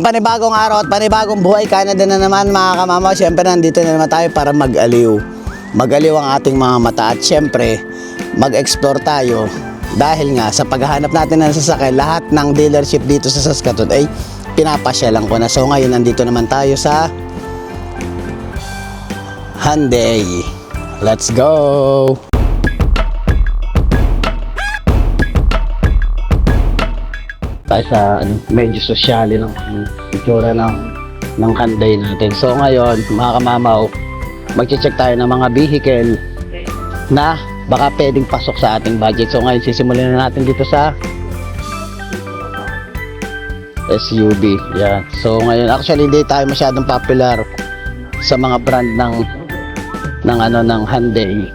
Panibagong araw at panibagong buhay, Canada na naman mga kamama. Siyempre nandito na naman tayo para mag-aliw. Mag-aliw ang ating mga mata at siyempre mag-explore tayo. Dahil nga sa paghahanap natin ng sasakyan, lahat ng dealership dito sa Saskatoon ay pinapasyalan ko na. So ngayon nandito naman tayo sa Hyundai. Let's go! Tayo sa medyo sosyali ng itsura ng Hyundai natin. So ngayon, mga kamamaw, mag-check tayo ng mga vehicle na baka pwedeng pasok sa ating budget. So ngayon, sisimulan na natin dito sa SUV. Yan. So ngayon, actually hindi tayo masyadong popular sa mga brand ng Hyundai.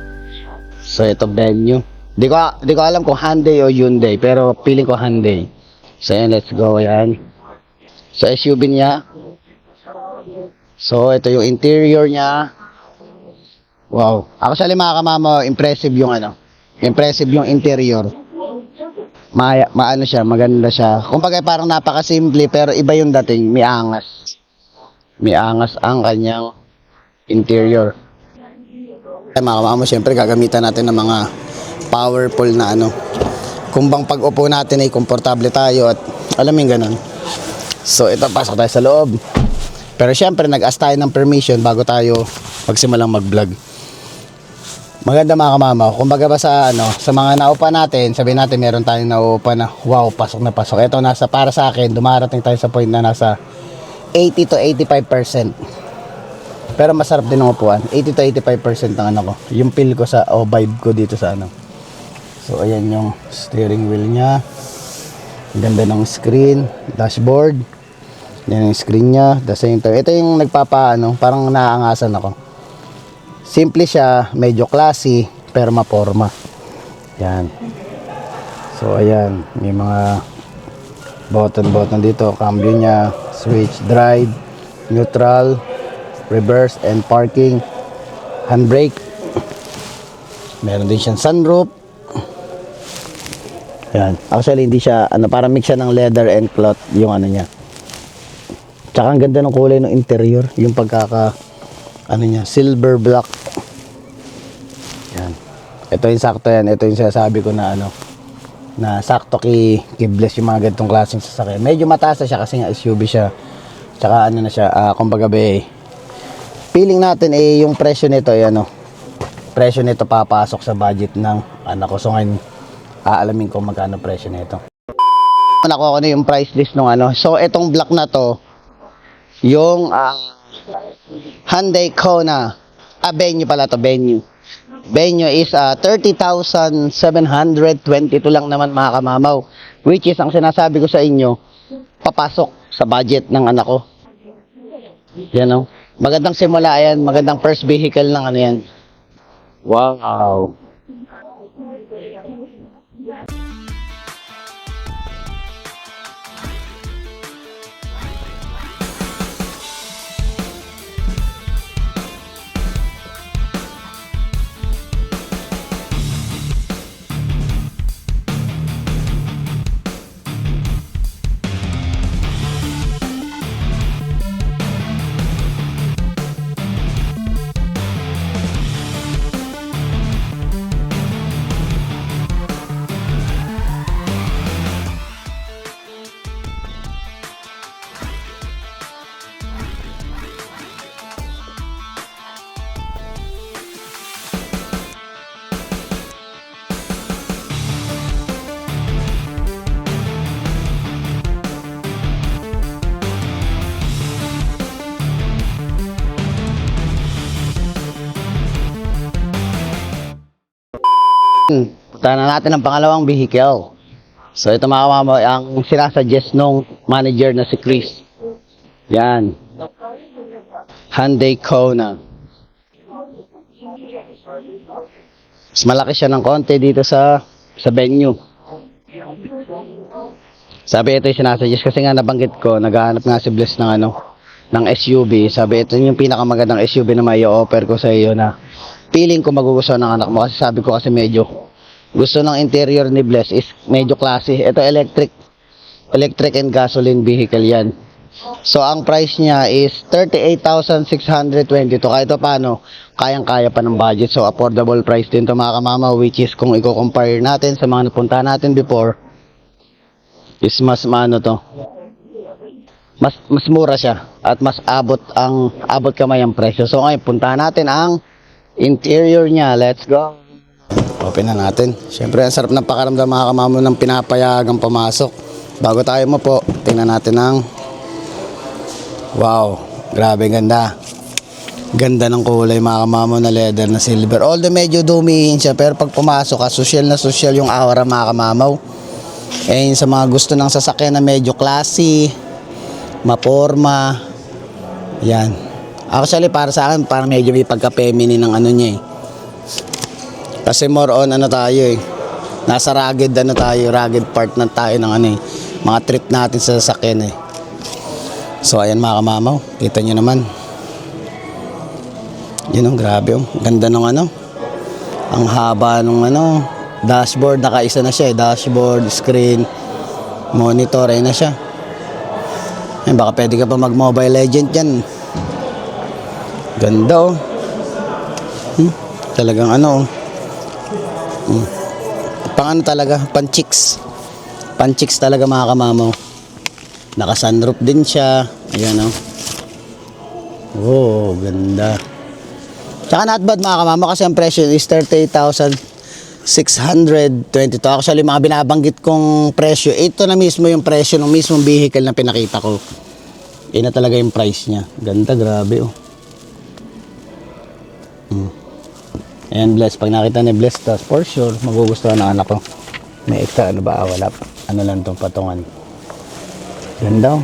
So ito Venue. Di ko alam kung Hyundai o Hyundai, pero feeling ko Hyundai. So yan, let's go. Yan. So SUV niya. So ito yung interior niya. Wow. Actually mga kamama, impressive yung impressive yung interior. Maano siya, maganda siya. Kumbaga parang napakasimple pero iba yung dating, may angas. May angas ang kanyang interior. Mga kamama, syempre gagamitan natin ng mga powerful na kung bang pag-upo natin ay komportable tayo at alam mo yung ganun. So ito, pasok tayo sa loob. Pero syempre nag-ask tayo ng permission bago tayo magsimulang mag-vlog. Maganda mga kamama, kumbaga ba sa mga naupa natin, sabihin natin meron tayong naupa na wow, pasok na pasok. Ito para sa akin, dumarating tayo sa point na nasa 80 to 85%. Pero masarap din ang upuan. 80 to 85% ng yung feel ko sa vibe ko dito sa So ayan yung steering wheel niya. Ganda ng screen, dashboard. Yan yung screen niya, the same time. Ito yung parang naaangasan ako. Simple siya, medyo classy, pero maporma. Yan. So ayan, may mga button dito, cambio niya, switch, drive, neutral, reverse and parking, handbrake. Meron din siyang sunroof. Yan. Actually hindi siya parang mix siya ng leather and cloth yung niya. Tsaka ang ganda ng kulay ng interior, yung pagkaka niya, silver black. Yan. Ito yung sakto yan. Ito yung sinasabi ko na na sakto ki-bless yung mga ganitong klaseng sasakyan. Medyo mataas na siya kasi nga SUV siya. Tsaka na siya, kumbaga feeling natin yung presyo nito presyo nito papasok sa budget ng anak ko. So ngayon aalamin ko magkano presyo nito. Nakuha ko na yung price list nung So itong black na to, yung Hyundai Kona, Venue pala to, Venue. Venue is 30,722 lang naman mga kamamaw. Which is ang sinasabi ko sa inyo, papasok sa budget ng anak ko. Yan magandang simula yan, magandang first vehicle ng yan. Wow. Punta na natin ang pangalawang vehicle. So ito mga kamama, ang sinasuggest nung manager na si Chris. Yan. Hyundai Kona. Mas malaki siya ng konti dito sa Venue. Sabi ito yung sinasuggest kasi nga nabanggit ko, naghahanap nga si Bless ng SUV. Sabi ito yung pinakamagandang SUV na may offer ko sa iyo na feeling ko magugustuhan ng anak mo, kasi sabi ko kasi medyo gusto ng interior ni Bless is medyo classy. Ito electric and gasoline vehicle yan. So ang price niya is 38,622. Kahit pa paano, kayang-kaya pa ng budget. So affordable price din to mga kamamaw, which is kung i-compare natin sa mga napunta natin before, is mas maano to. Mas mura siya at mas abot kamay ang presyo. So ngayon puntahan natin ang interior niya. Let's go. Open na natin. Siyempre ang sarap ng pakaramdam mga kamamaw ng pinapayagang pumasok. Bago tayo mo po, tingnan natin ang wow, grabe ganda. Ganda ng kulay mga kamamaw na leather na silver. Although medyo dumihin siya, pero pag pumasok ka, social na social yung aura mga kamamaw. Eh sa mga gusto ng sasakyan na medyo classy, maporma, yan. Actually para sa akin, parang medyo may pagka-feminine ng ano niya eh. Kasi more on ano tayo eh. Nasa rugged ano tayo, rugged part na tayo ng ano eh. Mga trip natin sa sasakyan eh. So ayan mga kamamaw, kita nyo naman. Yun oh, grabe oh. Ganda ng ano. Ang haba ng ano. Dashboard, nakaisa na siya eh. Dashboard, screen, monitor, ayun na siya. Ayun, baka pwede ka pa mag Mobile Legend yan. Ganda oh. Talagang ano oh. Pang ano talaga, pan chicks. Pan chicks talaga mga kamamaw. Naka sunroof din siya. Ayan oh. Oh, ganda. Tsaka not bad mga kamamaw kasi ang presyo is 38,622. Actually mga binabanggit kong presyo, ito na mismo yung presyo ng mismong vehicle na pinakita ko. Ina talaga yung price niya. Ganda, grabe oh. Ayan, bless. Pag nakita ni Bless, tas for sure magugustuhan ng anak ko. May extra ano ba? Wala. Ano lang tong patungan. Ganda oh.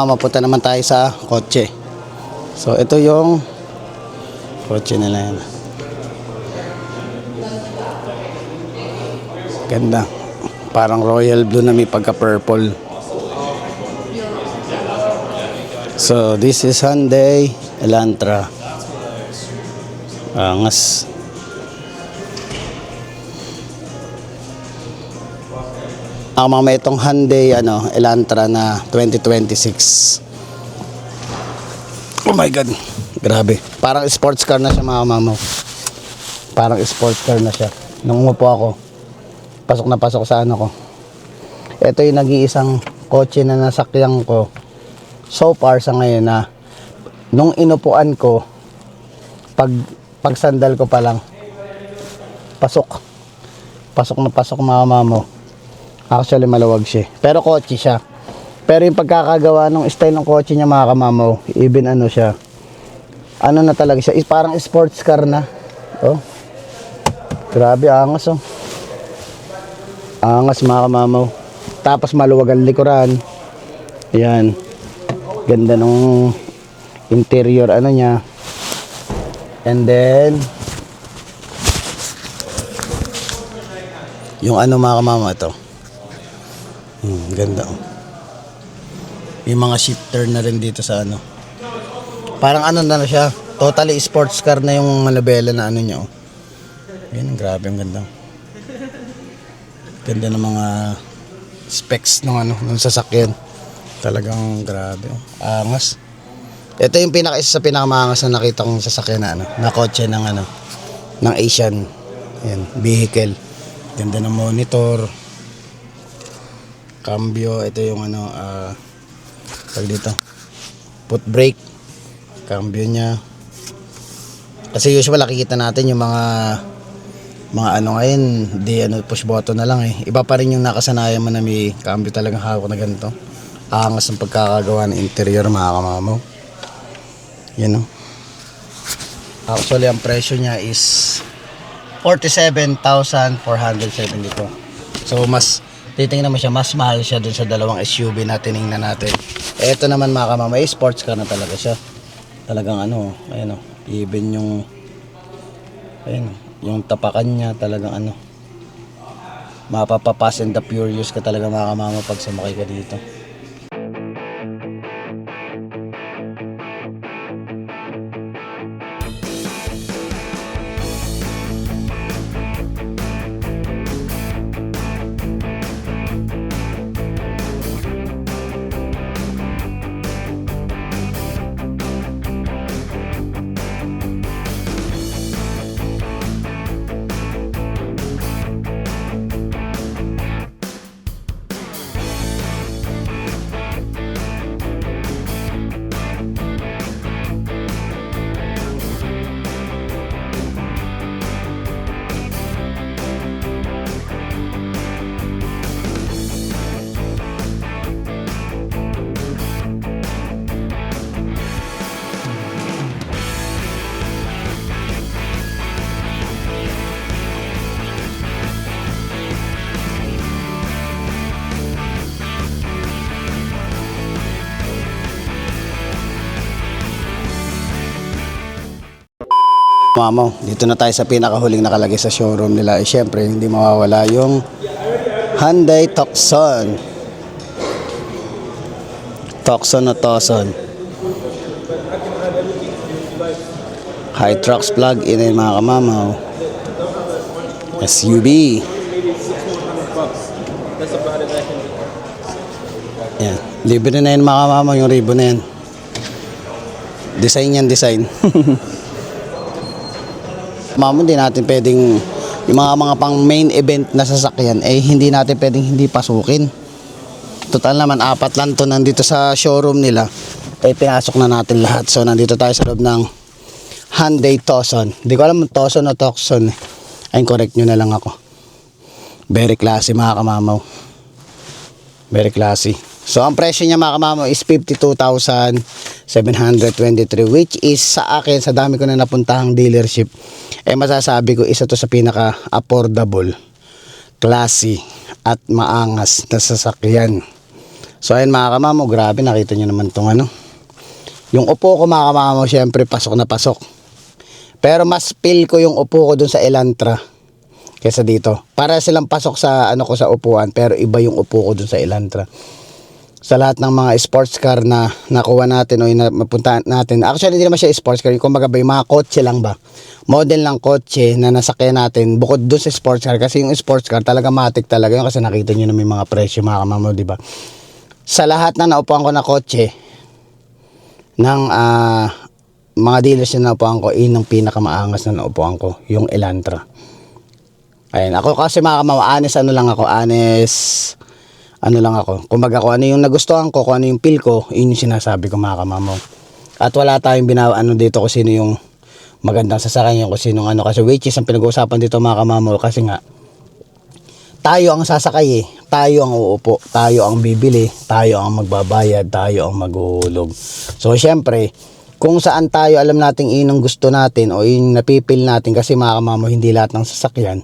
Mapunta naman tayo sa kotse. So ito yung kotse nila yan. Ganda. Parang royal blue na may pagka purple. So this is Hyundai Elantra. Angas. Ang mga itong Hyundai Elantra na 2026. Oh my god, grabe. Parang sports car na siya mga mamaw. Parang sports car na siya. Nung umupo ako, pasok na pasok sa ano ko. Ito yung nag-iisang kotse na nasakyan ko so far sa ngayon na nung inupuan ko, pag sandal ko pa lang, pasok na pasok mga mamaw. Actually maluwag siya. Pero kotse siya. Pero yung pagkakagawa ng style ng kotse niya mga kamamaw, even ano siya. Ano na talaga siya. Parang sports car na. Oh. Grabe, angas oh. Angas mga kamamaw. Tapos maluwag ang likuran. Ayan. Ganda ng interior ano niya. And then yung ano mga kamamaw ito. Ganda oh. Yung mga shifter na rin dito sa ano. Parang ano na siya. Totally sports car na yung malabela na ano niya oh. Ayan, grabe ang ganda. Ganda ng mga specs ng ano, ng sasakyan. Talagang grabe oh. Angas. Ito yung isa sa pinakamaangas na nakita kong sasakyan na ano, na kotse ng ano, ng Asian. Ayan, vehicle. Ganda ng monitor. Cambio, ito yung ano, tag dito, foot brake, cambio nya. Kasi usually nakikita natin yung mga ano ngayon, di ano, push button na lang eh. Iba pa rin yung nakasanayan mo na may cambio talagang hawak na ganito. Angas ng pagkakagawa ng interior mga kamamaw. Yan o. Actually ang presyo niya is 47,472. So mas titingnan mo siya, mas mahal siya dun sa dalawang SUV na tiningnan natin. Ito naman mga kamamaw, sports car na talaga siya. Talagang ano, ayan o, even yung ayan, yung tapakan niya talagang ano, mapapapas and the furious ka talaga mga kamamaw pag sumakay ka dito. Mamaw, dito na tayo sa pinakahuling nakalagay sa showroom nila. Siyempre, hindi mawawala yung Hyundai Tucson. Tucson na Tucson. Hytrox plug-in ay mga kamamaw. SUV. Yan. Libre na yan mga kamamaw, yung ribbon na yan. Design yan, design. Mamo, hindi natin pwedeng yung mga pang main event na sasakyan hindi natin pwedeng hindi pasukin. Total naman 4 lang to nandito sa showroom nila. Pinasok na natin lahat. So nandito tayo sa loob ng Hyundai Tucson. Hindi ko alam Tucson o Tucson. Ay correct nyo na lang ako. Very classy mga kamamaw. Very classy. So ang presyo niya mga kamamaw is 52,723, which is sa akin, sa dami ko na napuntahang dealership, masasabi ko isa to sa pinaka affordable, classy at maangas na sasakyan. So ayun mga kamamaw, grabe, nakita nyo naman tong ano. Yung upo ko mga kamamaw, syempre pasok na pasok. Pero mas feel ko yung upo ko dun sa Elantra kaysa dito. Para silang pasok sa ano ko sa upuan, pero iba yung upo ko dun sa Elantra. Sa lahat ng mga sports car na nakuha natin o napunta natin. Actually, hindi naman siya sports car. Kumbaga ba, yung mga kotse lang ba? Model ng kotse na nasakyan natin bukod doon sa sports car. Kasi yung sports car talaga matik talaga yun. Kasi nakita nyo na may mga presyo mga kamamaw, di ba? Sa lahat na naupuan ko na kotse ng mga dealers na naupuan ko, yung pinakamaangas na naupuan ko, yung Elantra. Ayun, ako kasi mga kamamaw, ano lang ako, kumbaga kung ano yung nagustuhan ko, kung ano yung feel ko, yun yung sinasabi ko mga kamamaw. At wala tayong dito kung sino yung magandang sasakyan, kung sino ano, kasi which is ang pinag-uusapan dito mga kamamaw, kasi nga tayo ang sasakay tayo ang uupo, tayo ang bibili, tayo ang magbabayad, tayo ang maghuhulog. So syempre, kung saan tayo alam natin yun ang gusto natin o yung napipil natin, kasi mga kamamaw, hindi lahat ng sasakyan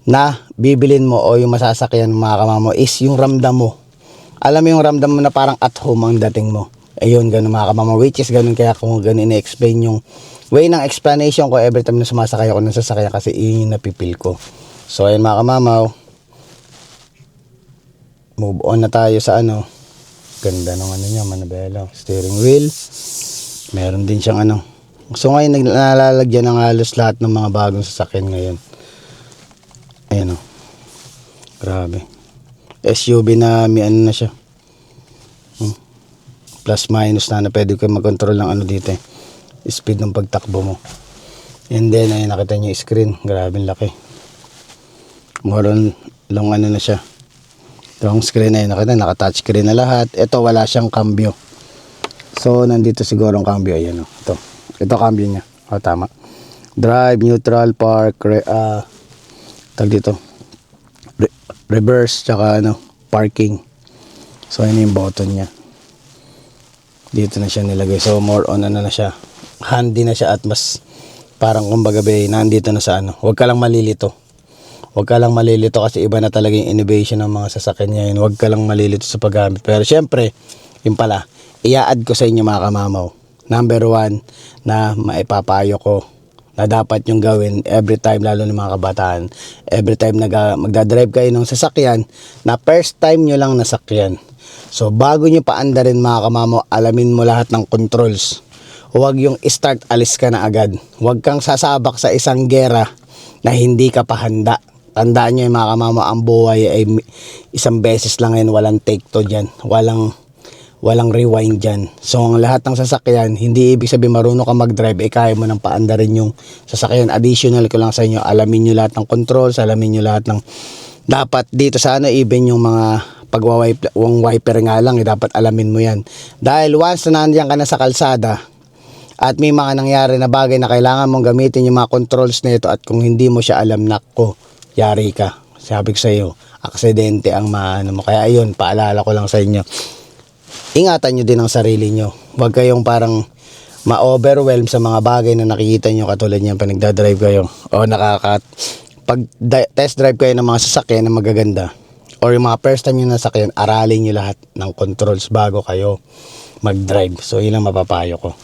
na bibilin mo o yung masasakyan mga kamamo is yung ramdam mo. Alam mo yung ramdam mo na parang at home ang dating mo. Ayun, ganun mga kamamo, which is ganun, kaya kung ganun i-explain yung way ng explanation ko every time na sumasakay ako ng sasakyan, kasi yun yung napipil ko. So ayun mga kamamaw, move on na tayo sa ano. Ganda ng ano niya, Manabela, steering wheel. Meron din siyang ano. So ngayon nalalagyan ng halos lahat ng mga bagong sasakyan ngayon. Ayan o. Grabe. SUV na may ano na siya. Plus minus na pwede ko mag-control ng ano dito eh. Speed ng pagtakbo mo. And then ayun, nakita nyo yung screen. Grabe laki. Moron lang ano na siya. Itong screen na yun, nakita, naka-touch screen na lahat. Ito wala siyang cambio. So nandito siguro ang cambio. Ayan o. Ito cambio niya. O tama. Drive, neutral, park, tag dito reverse, tsaka ano, parking. So ayun yung button niya. Dito na siya nilagay. So more on ano na siya. Handy na siya at mas parang kumbaga nandito na sa ano. Huwag ka lang malilito. Huwag ka lang malilito kasi iba na talaga yung innovation ng mga sasakyan ngayon. Huwag ka lang malilito sa paggamit. Pero syempre, yun pala, i-add ko sa inyo mga kamamaw. Number 1 na maipapayo ko na dapat yung gawin every time, lalo ng mga kabataan. Every time magdadrive kayo ng sasakyan na first time nyo lang nasakyan. So bago nyo paandarin mga kamamaw, alamin mo lahat ng controls. Huwag yung start, alis ka na agad. Huwag kang sasabak sa isang gera na hindi ka pa handa. Tandaan nyo yung mga kamamaw, ang buhay ay isang beses lang yan, walang take to dyan. Walang rewind dyan. So ang lahat ng sasakyan, hindi ibig sabihin marunong ka mag-drive, kaya mo nang paandarin yung sasakyan. Additional ko lang sa inyo, alamin nyo lahat ng controls, alamin nyo lahat ng dapat dito sa ano, even yung mga wiper nga lang, dapat alamin mo yan. Dahil once na nandiyan ka na sa kalsada, at may mga nangyari na bagay na kailangan mong gamitin yung mga controls na ito, at kung hindi mo siya alam, nako, yari ka. Sabi ko sa iyo, aksidente ang maano mo. Kaya ayun, paalala ko lang sa inyo. Ingatan nyo din ang sarili nyo. Huwag kayong parang ma-overwhelm sa mga bagay na nakikita nyo katulad niyan pag nagdadrive kayo. O pag test drive kayo ng mga sasakyan na magaganda, or yung mga first time nyo nasakyan, aralin nyo lahat ng controls bago kayo mag-drive. So yun ang mapapayo ko.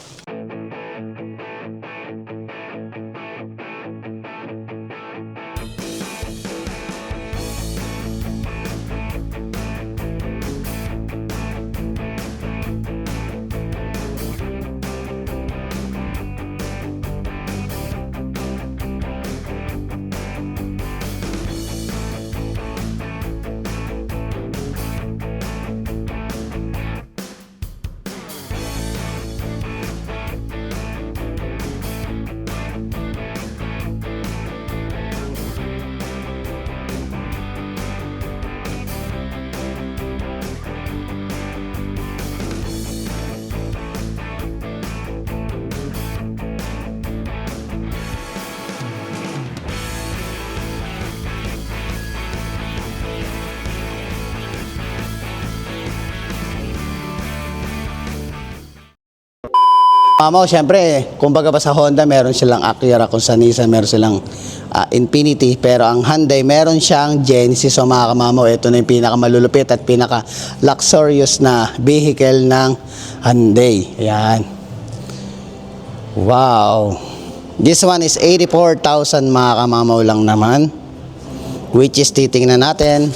Mamaw, syempre, kumbaga pa sa Honda, meron silang Acura, kung sa Nissan, meron silang Infiniti. Pero ang Hyundai, meron siyang Genesis. So mga kamamaw, ito na yung pinakamalulupit at pinaka-luxurious na vehicle ng Hyundai. Ayan. Wow. This one is 84,000 mga kamamaw lang naman. Which is, titingnan natin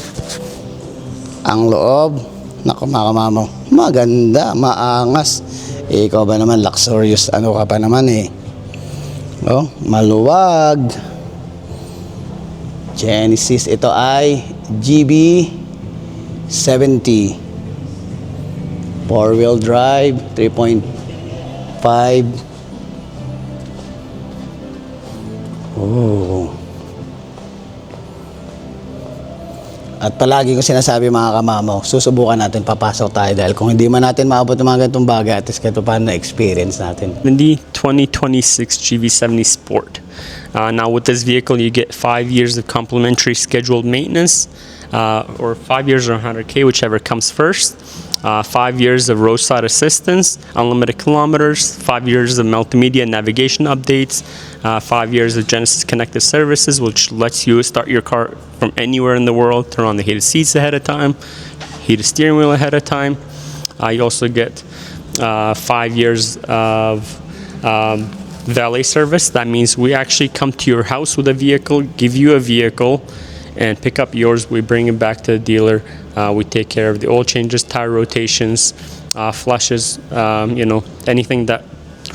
ang loob. Naku mga kamamaw, maganda, maangas. Ikaw ba naman, luxurious, ano ka pa naman eh. Oh, maluwag. Genesis, ito ay GB70. 4-wheel drive, 3.5. Oh. At palagi ko sinasabi mga kamamaw, susubukan natin, papasok tayo dahil kung hindi man natin maabot ng mga ganitong bagay, at least kahit paano na-experience natin. The 2026 GV70 Sport. Now with this vehicle, you get 5 years of complimentary scheduled maintenance, or 5 years or 100K, whichever comes first. 5 years of roadside assistance, unlimited kilometers, 5 years of multimedia navigation updates, 5 years of Genesis Connected Services, which lets you start your car from anywhere in the world, turn on the heated seats ahead of time, heated steering wheel ahead of time. You also get 5 years of valet service. That means we actually come to your house with a vehicle, give you a vehicle, and pick up yours. We bring it back to the dealer. We take care of the oil changes, tire rotations, flushes, anything that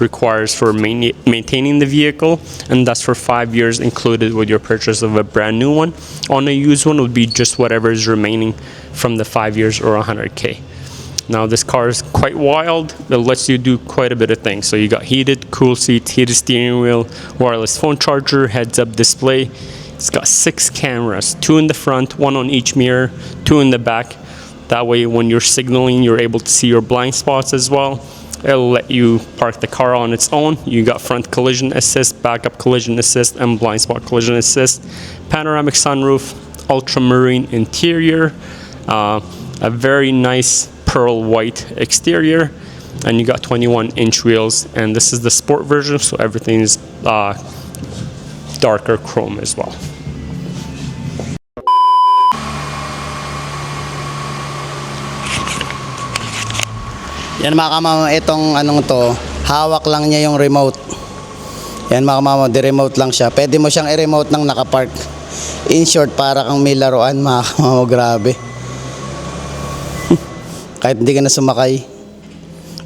requires for maintaining the vehicle, and that's for 5 years included with your purchase of a brand new one. On a used one would be just whatever is remaining from the 5 years or 100K. Now this car is quite wild. It lets you do quite a bit of things. So you got heated, cool seats, heated steering wheel, wireless phone charger, heads-up display. It's got 6 cameras, 2 in the front, 1 on each mirror, 2 in the back. That way when you're signaling, you're able to see your blind spots as well. It'll let you park the car on its own. You got front collision assist, backup collision assist, and blind spot collision assist. Panoramic sunroof, ultramarine interior, a very nice pearl white exterior. and you got 21-inch wheels, and this is the sport version, so everything is darker chrome as well. Yan mga kamama, itong anong to, hawak lang niya yung remote. Yan mga kamama, di-remote lang siya. Pwede mo siyang i-remote ng nakapark. In short, para kang may laruan mga kamama, grabe. Kahit hindi ka na sumakay.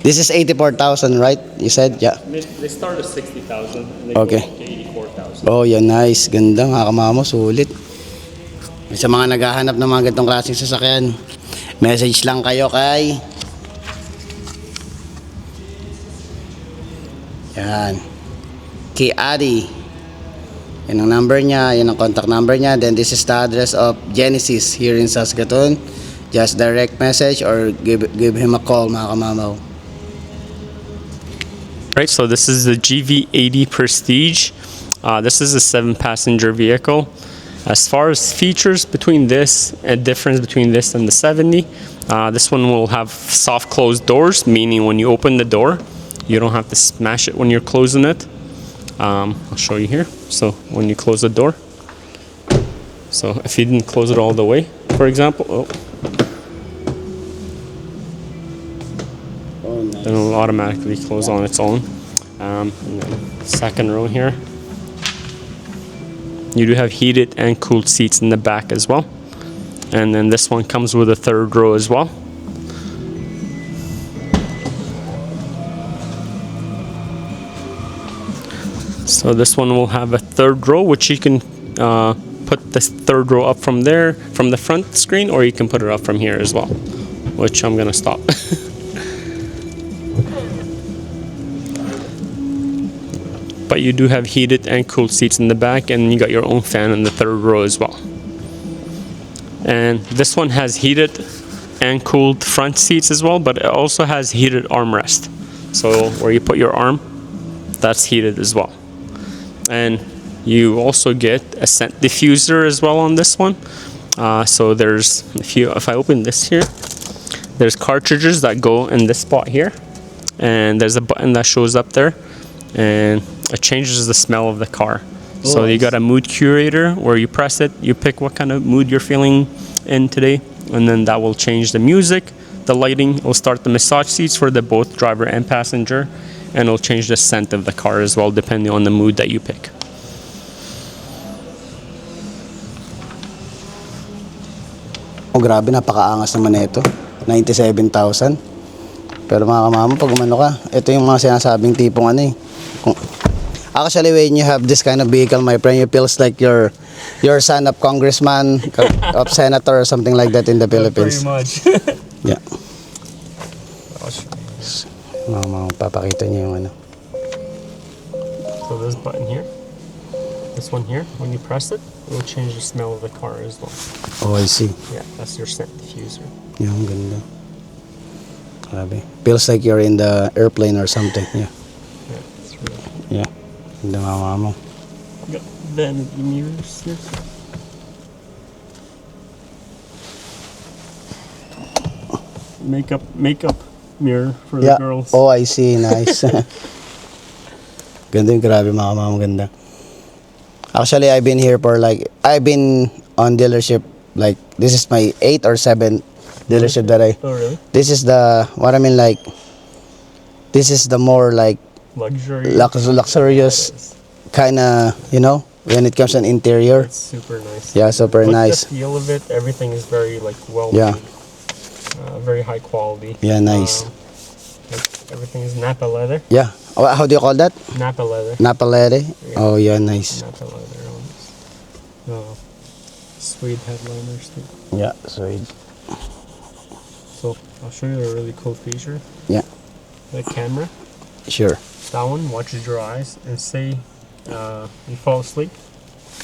This is 84,000, right? You said, yeah. They start at 60,000 and they Okay. go up to 84,000. Oh, yan, nice. Ganda mga kamama, sulit. Sa mga naghahanap ng mga ganitong klaseng sasakyan, message lang kayo kay... Yan. Kay Adi. Yan ang number niya, yan ang contact number niya. Then this is the address of Genesis here in Saskatoon. Just direct message or give him a call mga kamamaw. Right, so this is the GV80 Prestige. This is a 7-passenger vehicle. As far as features between this, a difference between this and the 70, this one will have soft closed doors, meaning when you open the door, you don't have to smash it when you're closing it. I'll show you here. So when you close the door, so if you didn't close it all the way, for example, then it'll automatically close on its own. And then second row here, you do have heated and cooled seats in the back as well. And then this one comes with a third row as well. So this one will have a third row, which you can put this third row up from there, from the front screen, or you can put it up from here as well, which I'm gonna stop. But you do have heated and cooled seats in the back, and you got your own fan in the third row as well. And this one has heated and cooled front seats as well, but it also has heated armrest. So where you put your arm, that's heated as well. And you also get a scent diffuser as well on this one. So there's, if I open this here, there's cartridges that go in this spot here, and there's a button that shows up there, and it changes the smell of the car. So you got a mood curator where you press it, you pick what kind of mood you're feeling in today, and then that will change the music, the lighting. Will start the massage seats for the both driver and passenger, and it'll change the scent of the car as well depending on the mood that you pick. Oh, grabe, napakaangas naman nito. 97,000. Pero mga kamama, pag umano ka, ito yung mga sinasabing tipong ano eh. Actually, when you have this kind of vehicle, my friend, it feels like you're son of congressman, of senator, or something like that in the Philippines. Pretty much. Yeah. Mga papakita niya yung ano. So this button here, this one here, when you press it, it will change the smell of the car as well. Oh, I see. Yeah, that's your scent diffuser. Yung ganda. Grabe. Feels like you're in the airplane or something. Yeah. Yeah, it's really cool. Yeah. Ganda mama mo. Got vanity mirrors here. Makeup mirror for the Yeah. girls. Oh, I see. Nice. Ganda yung grabe mga mama. Ganda. Actually, I've been on dealership, like, this is my 8th or 7th dealership that Oh really? this is the, what I mean, like, this is the more, like, luxurious kind of, you know, when it comes to interior. It's super nice. Yeah, super Like nice. the feel of it, everything is very like well Yeah. made. Very high quality. Yeah, nice. Like, everything is Napa leather. Yeah. Oh, how do you call that? Napa leather. Napa leather? Oh, yeah, nice. Napa leather on this. Suede headliners too. Yeah, sweet. So I'll show you a really cool feature. Yeah, The camera. sure. That one watches your eyes and say you fall asleep.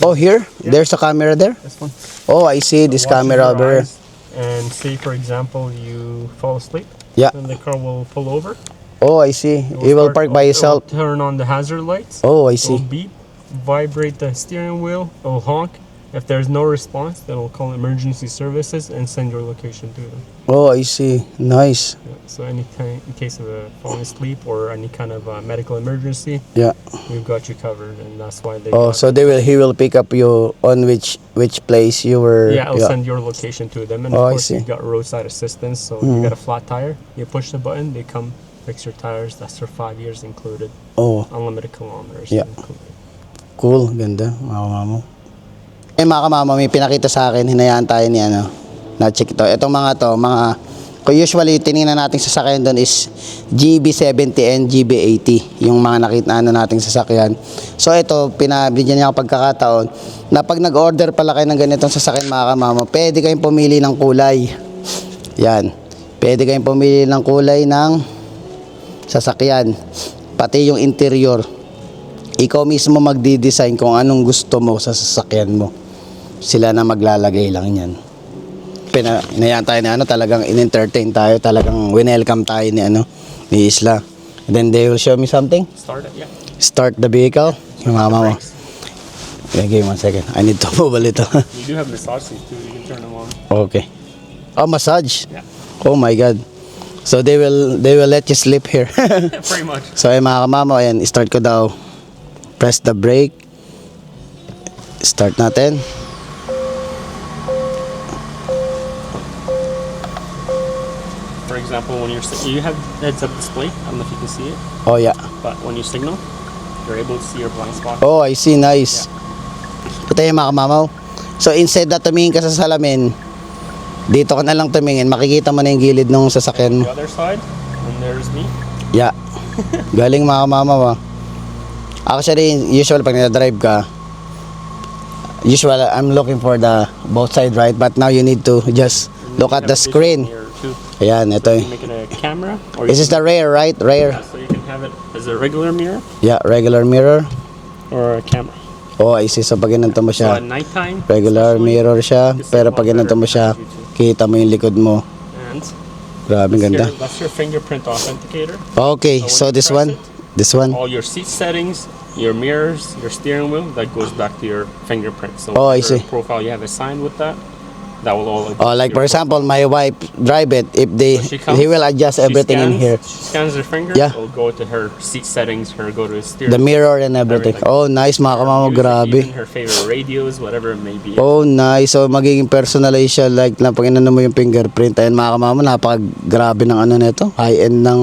Oh, here? There's a camera there? This one. Oh, I see this Watches camera your over here. eyes and say, for example, you fall asleep. Yeah. Then the car will pull over. Oh, I see. It will start- park by it will itself. Turn on the hazard lights. Oh, I It will see. beep, vibrate the steering wheel. It will honk. If there's no response, then it'll call emergency services and send your location to them. Oh, I see. Nice. So in case of falling asleep or any kind of medical emergency, Yeah. we've got you covered, and that's why they. Oh, got so he will pick up you on which place you were. Yeah, I'll send your location to them, and Oh, I of course see. you've got roadside assistance. So you got a flat tire, you push the button, they come fix your tires. That's for 5 years included, Oh, unlimited kilometers Yeah. included. cool. Ganda. Mga kamamo. Mga kamamo, may pinakita sa akin. Hinayaan tayo ni ano. Na-check ito. Itong mga to, kung usually tiningnan nating sasakyan doon is GB70 and GB80. Yung mga nakita nating sasakyan. So ito, pinabigyan niya ako pagkakataon na pag nag-order pala kayo ng ganitong sasakyan mga kamamo, pwede kayong pumili ng kulay. Yan. Pwede kayong pumili ng kulay ng sasakyan. Pati yung interior. Ikaw mismo magdi-design kung anong gusto mo sa sasakyan mo. Sila na maglalagay lang yan. Inayaan tayo na talagang in-entertain tayo, talagang winelcome tayo ni Isla. And then they will show me something. Start it, yeah. Start the vehicle. Yung mama mo. Okay, give me 1 second. I need to move ito. You do have massage seats too. You can turn them on. Okay. Oh, massage. Yeah. Oh my God. So they will let you sleep here. Pretty much. So ay mga kamama, ayan, start ko daw. Press the brake. Start natin. For example, when you have heads-up display. I don't know if you can see it, Oh yeah. but when you signal, you're able to see your blind spot. Oh, I see. Nice. Ito yung mga kamamaw. So instead na tumingin ka sa salamin, dito ka na lang tumingin, makikita mo na yung gilid ng sasakyan mo. The other side, and there's me. Yeah. Galing mga kamamaw. Actually, usual pag nag-drive ka, usual I'm looking for the both side, right? But now you need to just look at the screen. Ayan, ito. You make it a camera, or This is the rear, right? Rear. so you can have it as a regular mirror Yeah, regular mirror. or a camera. Oh, I see. So pag ginanto mo So at siya, nighttime, regular especially, mirror siya, you can see pero a lot pag ginanto better mo siya, behind you too. kita mo yung likod mo. And Grabe ganda. that's your fingerprint authenticator. Okay, So so when you this press one, it, this one. All your seat settings, your mirrors, your steering wheel, that goes back to your fingerprint. So Oh, I whatever see. profile you have assigned with that, that will all. Oh, like for example, my wife drive it. If She comes, he will adjust she everything in scans- here, She scans her finger. Yeah. It'll go to her seat settings. Go to his steering. the mirror and everything. Everything. Oh, nice mga kamamo, music, grabe. Even her favorite radios, whatever it may be. Oh, nice. So magiging personalized siya, like na pag inano mo yung fingerprint. Ayun mga kamamo, napakagrabe ng ano nito. High-end ng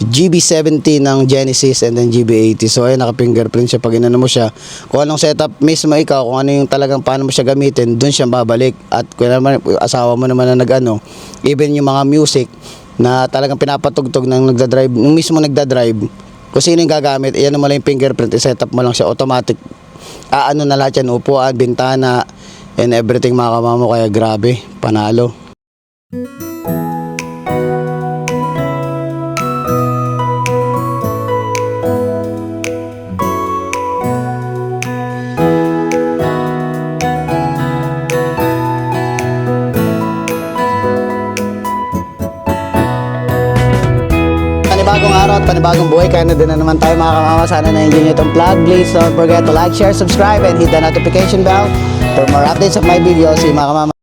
GB70 ng Genesis and then GB80. So ayun, naka-fingerprint siya pag inano mo siya. Kung anong setup mismo ikaw, kung ano yung talagang paano mo siya gamitin, dun siya babalik. At kung naman, asawa mo naman na nag-ano, even yung mga music na talagang pinapatugtog ng nagdadrive, yung mismo nagdadrive, kung sino yung gagamit, iyan mo lang yung fingerprint, i-setup mo lang siya automatic. Ano na lahat yan, upuan, bintana, and everything mga kamamo, kaya grabe, panalo. Panibagong araw at panibagong buhay, kaya na din na naman tayo mga kamama. Sana na-enjoy nyo itong vlog. Please don't forget to like, share, subscribe, and hit the notification bell for more updates of my videos. See you mga kamama.